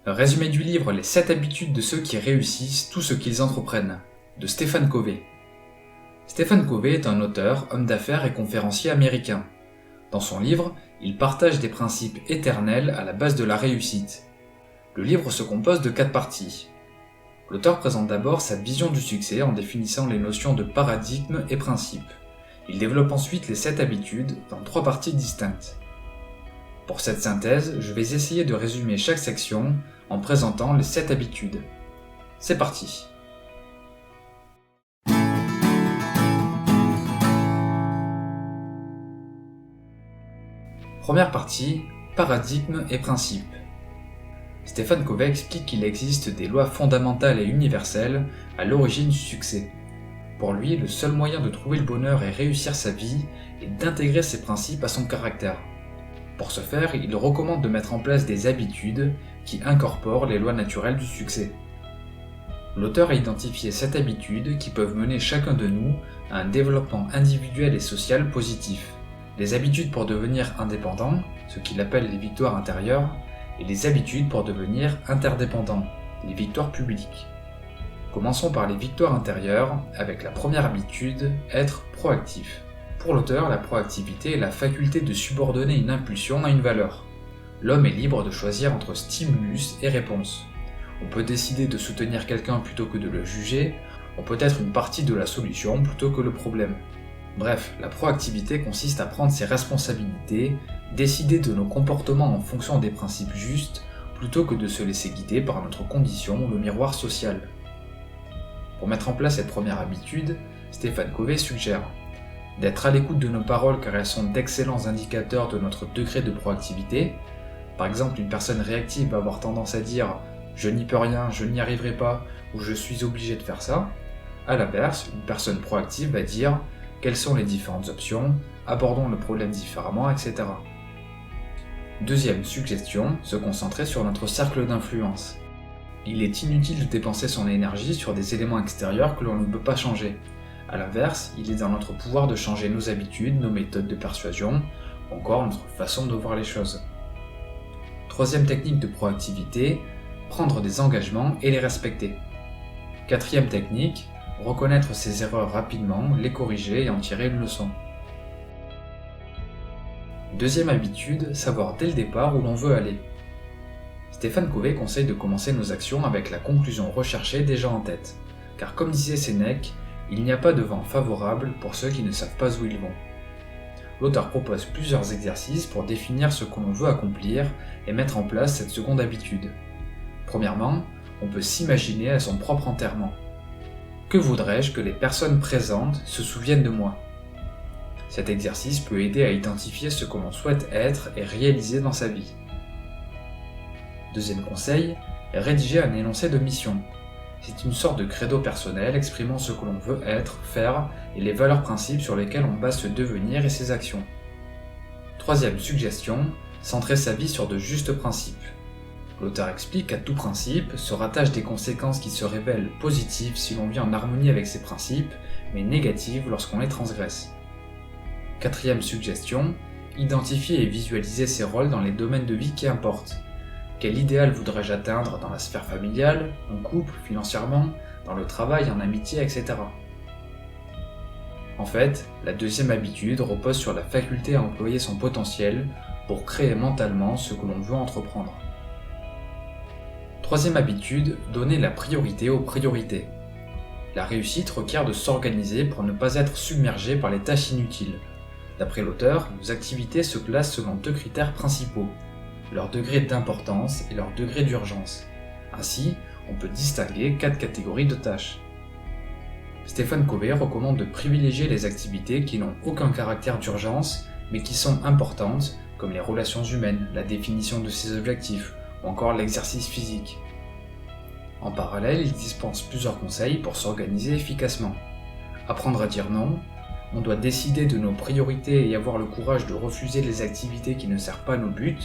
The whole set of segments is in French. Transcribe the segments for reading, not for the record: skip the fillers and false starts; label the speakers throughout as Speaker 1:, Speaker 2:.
Speaker 1: Résumé du livre Les 7 habitudes de ceux qui réussissent tout ce qu'ils entreprennent, de Stephen Covey. Stephen Covey est un auteur, homme d'affaires et conférencier américain. Dans son livre, il partage des principes éternels à la base de la réussite. Le livre se compose de 4 parties. L'auteur présente d'abord sa vision du succès en définissant les notions de paradigme et principe. Il développe ensuite les 7 habitudes dans 3 parties distinctes. Pour cette synthèse, je vais essayer de résumer chaque section en présentant les 7 habitudes. C'est parti! Première partie, paradigme et principe. Stephen Covey explique qu'il existe des lois fondamentales et universelles à l'origine du succès. Pour lui, le seul moyen de trouver le bonheur et réussir sa vie est d'intégrer ces principes à son caractère. Pour ce faire, il recommande de mettre en place des habitudes qui incorporent les lois naturelles du succès. L'auteur a identifié 7 habitudes qui peuvent mener chacun de nous à un développement individuel et social positif. Les habitudes pour devenir indépendant, ce qu'il appelle les victoires intérieures, et les habitudes pour devenir interdépendant, les victoires publiques. Commençons par les victoires intérieures, avec la première habitude, être proactif. Pour l'auteur, la proactivité est la faculté de subordonner une impulsion à une valeur. L'homme est libre de choisir entre stimulus et réponse. On peut décider de soutenir quelqu'un plutôt que de le juger, on peut être une partie de la solution plutôt que le problème. Bref, la proactivité consiste à prendre ses responsabilités, décider de nos comportements en fonction des principes justes, plutôt que de se laisser guider par notre condition ou le miroir social. Pour mettre en place cette première habitude, Stephen Covey suggère d'être à l'écoute de nos paroles car elles sont d'excellents indicateurs de notre degré de proactivité. Par exemple, une personne réactive va avoir tendance à dire « je n'y peux rien, je n'y arriverai pas » ou « je suis obligé de faire ça ». À l'inverse, une personne proactive va dire « quelles sont les différentes options, abordons le problème différemment, etc. » Deuxième suggestion, se concentrer sur notre cercle d'influence. Il est inutile de dépenser son énergie sur des éléments extérieurs que l'on ne peut pas changer. A l'inverse, il est dans notre pouvoir de changer nos habitudes, nos méthodes de persuasion, ou encore notre façon de voir les choses. Troisième technique de proactivité, prendre des engagements et les respecter. Quatrième technique, reconnaître ses erreurs rapidement, les corriger et en tirer une leçon. Deuxième habitude, savoir dès le départ où l'on veut aller. Stephen Covey conseille de commencer nos actions avec la conclusion recherchée déjà en tête, car comme disait Sénèque, il n'y a pas de vent favorable pour ceux qui ne savent pas où ils vont. L'auteur propose plusieurs exercices pour définir ce que l'on veut accomplir et mettre en place cette seconde habitude. Premièrement, on peut s'imaginer à son propre enterrement. Que voudrais-je que les personnes présentes se souviennent de moi ? Cet exercice peut aider à identifier ce que l'on souhaite être et réaliser dans sa vie. Deuxième conseil, rédiger un énoncé de mission. C'est une sorte de credo personnel exprimant ce que l'on veut être, faire et les valeurs principes sur lesquelles on base ce devenir et ses actions. Troisième suggestion, centrer sa vie sur de justes principes. L'auteur explique qu'à tout principe se rattachent des conséquences qui se révèlent positives si l'on vit en harmonie avec ces principes, mais négatives lorsqu'on les transgresse. Quatrième suggestion, identifier et visualiser ses rôles dans les domaines de vie qui importent. Quel idéal voudrais-je atteindre dans la sphère familiale, en couple, financièrement, dans le travail, en amitié, etc. En fait, la deuxième habitude repose sur la faculté à employer son potentiel pour créer mentalement ce que l'on veut entreprendre. Troisième habitude, donner la priorité aux priorités. La réussite requiert de s'organiser pour ne pas être submergé par les tâches inutiles. D'après l'auteur, nos activités se classent selon 2 critères principaux. Leur degré d'importance et leur degré d'urgence. Ainsi, on peut distinguer 4 catégories de tâches. Stephen Covey recommande de privilégier les activités qui n'ont aucun caractère d'urgence, mais qui sont importantes, comme les relations humaines, la définition de ses objectifs, ou encore l'exercice physique. En parallèle, il dispense plusieurs conseils pour s'organiser efficacement. Apprendre à dire non, on doit décider de nos priorités et avoir le courage de refuser les activités qui ne servent pas à nos buts.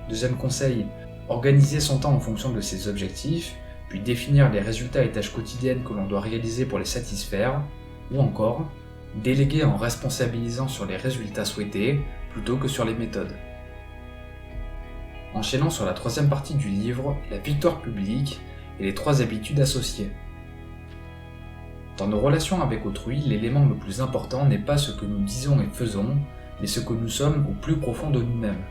Speaker 1: Deuxième conseil, organiser son temps en fonction de ses objectifs, puis définir les résultats et tâches quotidiennes que l'on doit réaliser pour les satisfaire, ou encore, déléguer en responsabilisant sur les résultats souhaités plutôt que sur les méthodes. enchaînant sur la troisième partie du livre, la victoire publique et les 3 habitudes associées. Dans nos relations avec autrui, l'élément le plus important n'est pas ce que nous disons et faisons, mais ce que nous sommes au plus profond de nous-mêmes.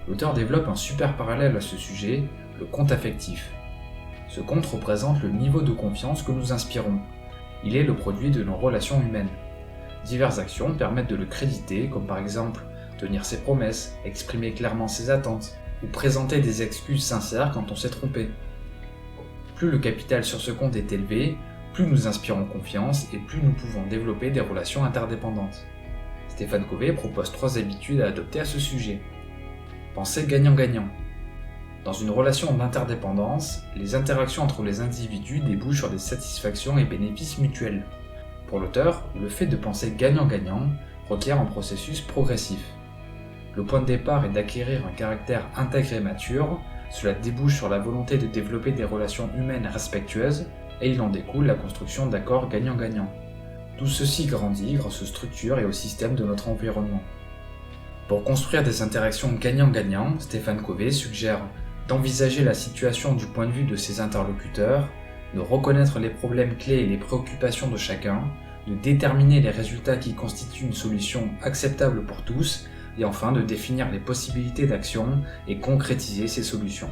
Speaker 1: L'auteur développe un super parallèle à ce sujet, le compte affectif. Ce compte représente le niveau de confiance que nous inspirons. Il est le produit de nos relations humaines. Diverses actions permettent de le créditer, comme par exemple tenir ses promesses, exprimer clairement ses attentes, ou présenter des excuses sincères quand on s'est trompé. Plus le capital sur ce compte est élevé, plus nous inspirons confiance et plus nous pouvons développer des relations interdépendantes. Stephen Covey propose 3 habitudes à adopter à ce sujet. Pensez gagnant-gagnant. Dans une relation d'interdépendance, les interactions entre les individus débouchent sur des satisfactions et bénéfices mutuels. Pour l'auteur, le fait de penser gagnant-gagnant requiert un processus progressif. Le point de départ est d'acquérir un caractère intègre et mature, cela débouche sur la volonté de développer des relations humaines respectueuses, et il en découle la construction d'accords gagnant-gagnant. Tout ceci grandit grâce aux structures et au système de notre environnement. Pour construire des interactions gagnant-gagnant, Stephen Covey suggère d'envisager la situation du point de vue de ses interlocuteurs, de reconnaître les problèmes clés et les préoccupations de chacun, de déterminer les résultats qui constituent une solution acceptable pour tous, et enfin de définir les possibilités d'action et concrétiser ces solutions.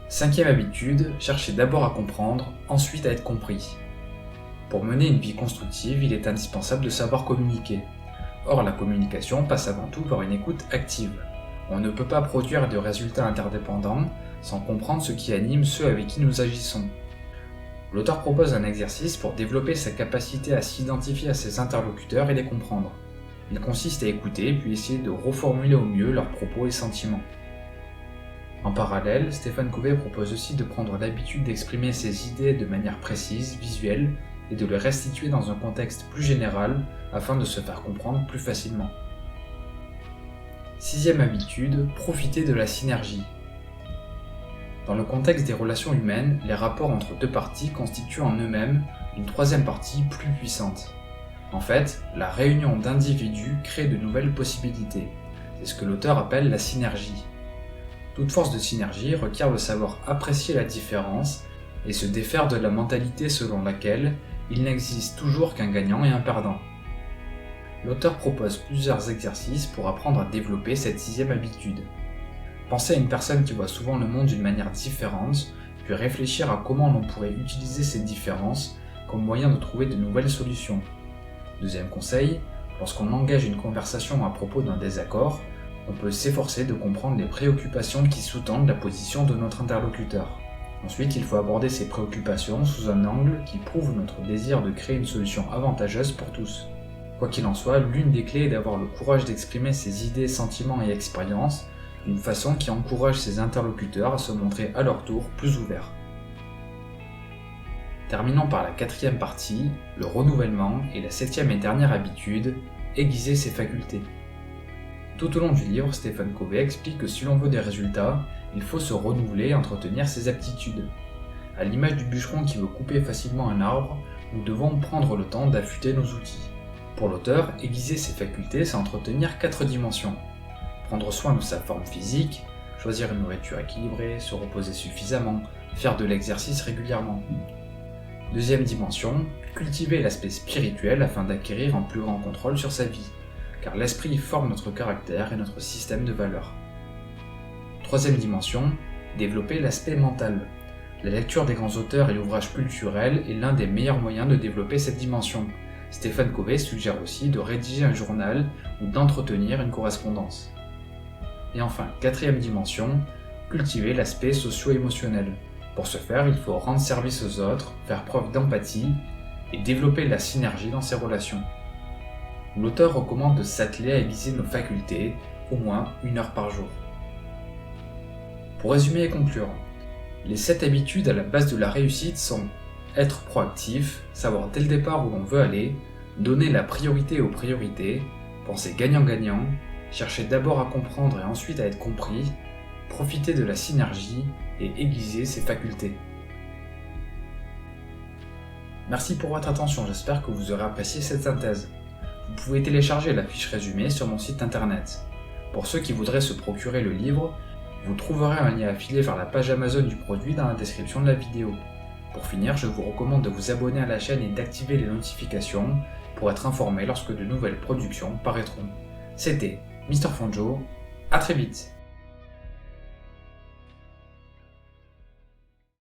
Speaker 1: 5e habitude, cherchez d'abord à comprendre, ensuite à être compris. Pour mener une vie constructive, il est indispensable de savoir communiquer. Or, la communication passe avant tout par une écoute active. On ne peut pas produire de résultats interdépendants sans comprendre ce qui anime ceux avec qui nous agissons. L'auteur propose un exercice pour développer sa capacité à s'identifier à ses interlocuteurs et les comprendre. Il consiste à écouter puis essayer de reformuler au mieux leurs propos et sentiments. En parallèle, Stephen Covey propose aussi de prendre l'habitude d'exprimer ses idées de manière précise, visuelle, et de les restituer dans un contexte plus général afin de se faire comprendre plus facilement. 6e habitude, profiter de la synergie. Dans le contexte des relations humaines, les rapports entre 2 parties constituent en eux-mêmes une 3e partie plus puissante. En fait, la réunion d'individus crée de nouvelles possibilités. C'est ce que l'auteur appelle la synergie. Toute force de synergie requiert de savoir apprécier la différence et se défaire de la mentalité selon laquelle il n'existe toujours qu'un gagnant et un perdant. L'auteur propose plusieurs exercices pour apprendre à développer cette 6e habitude. Pensez à une personne qui voit souvent le monde d'une manière différente, puis réfléchir à comment l'on pourrait utiliser ces différences comme moyen de trouver de nouvelles solutions. 2e conseil, lorsqu'on engage une conversation à propos d'un désaccord, on peut s'efforcer de comprendre les préoccupations qui sous-tendent la position de notre interlocuteur. Ensuite, il faut aborder ces préoccupations sous un angle qui prouve notre désir de créer une solution avantageuse pour tous. Quoi qu'il en soit, l'une des clés est d'avoir le courage d'exprimer ses idées, sentiments et expériences d'une façon qui encourage ses interlocuteurs à se montrer à leur tour plus ouverts. Terminons par la 4e partie, le renouvellement, et la 7e et dernière habitude, aiguiser ses facultés. Tout au long du livre, Stephen Covey explique que si l'on veut des résultats, il faut se renouveler et entretenir ses aptitudes. À l'image du bûcheron qui veut couper facilement un arbre, nous devons prendre le temps d'affûter nos outils. Pour l'auteur, aiguiser ses facultés, c'est entretenir 4 dimensions. Prendre soin de sa forme physique, choisir une nourriture équilibrée, se reposer suffisamment, faire de l'exercice régulièrement. 2e dimension, cultiver l'aspect spirituel afin d'acquérir un plus grand contrôle sur sa vie, car l'esprit forme notre caractère et notre système de valeurs. 3e dimension, développer l'aspect mental. La lecture des grands auteurs et l'ouvrage culturel est l'un des meilleurs moyens de développer cette dimension. Stephen Covey suggère aussi de rédiger un journal ou d'entretenir une correspondance. Et enfin, 4e dimension, cultiver l'aspect socio-émotionnel. Pour ce faire, il faut rendre service aux autres, faire preuve d'empathie et développer la synergie dans ses relations. L'auteur recommande de s'atteler à aiguiser nos facultés, au moins 1 heure par jour. Pour résumer et conclure, les 7 habitudes à la base de la réussite sont être proactif, savoir dès le départ où l'on veut aller, donner la priorité aux priorités, penser gagnant-gagnant, chercher d'abord à comprendre et ensuite à être compris, profiter de la synergie et aiguiser ses facultés. Merci pour votre attention, j'espère que vous aurez apprécié cette synthèse. Vous pouvez télécharger la fiche résumée sur mon site internet. Pour ceux qui voudraient se procurer le livre, vous trouverez un lien affilié vers la page Amazon du produit dans la description de la vidéo. Pour finir, je vous recommande de vous abonner à la chaîne et d'activer les notifications pour être informé lorsque de nouvelles productions paraîtront. C'était Mr. Fanjo, à très vite.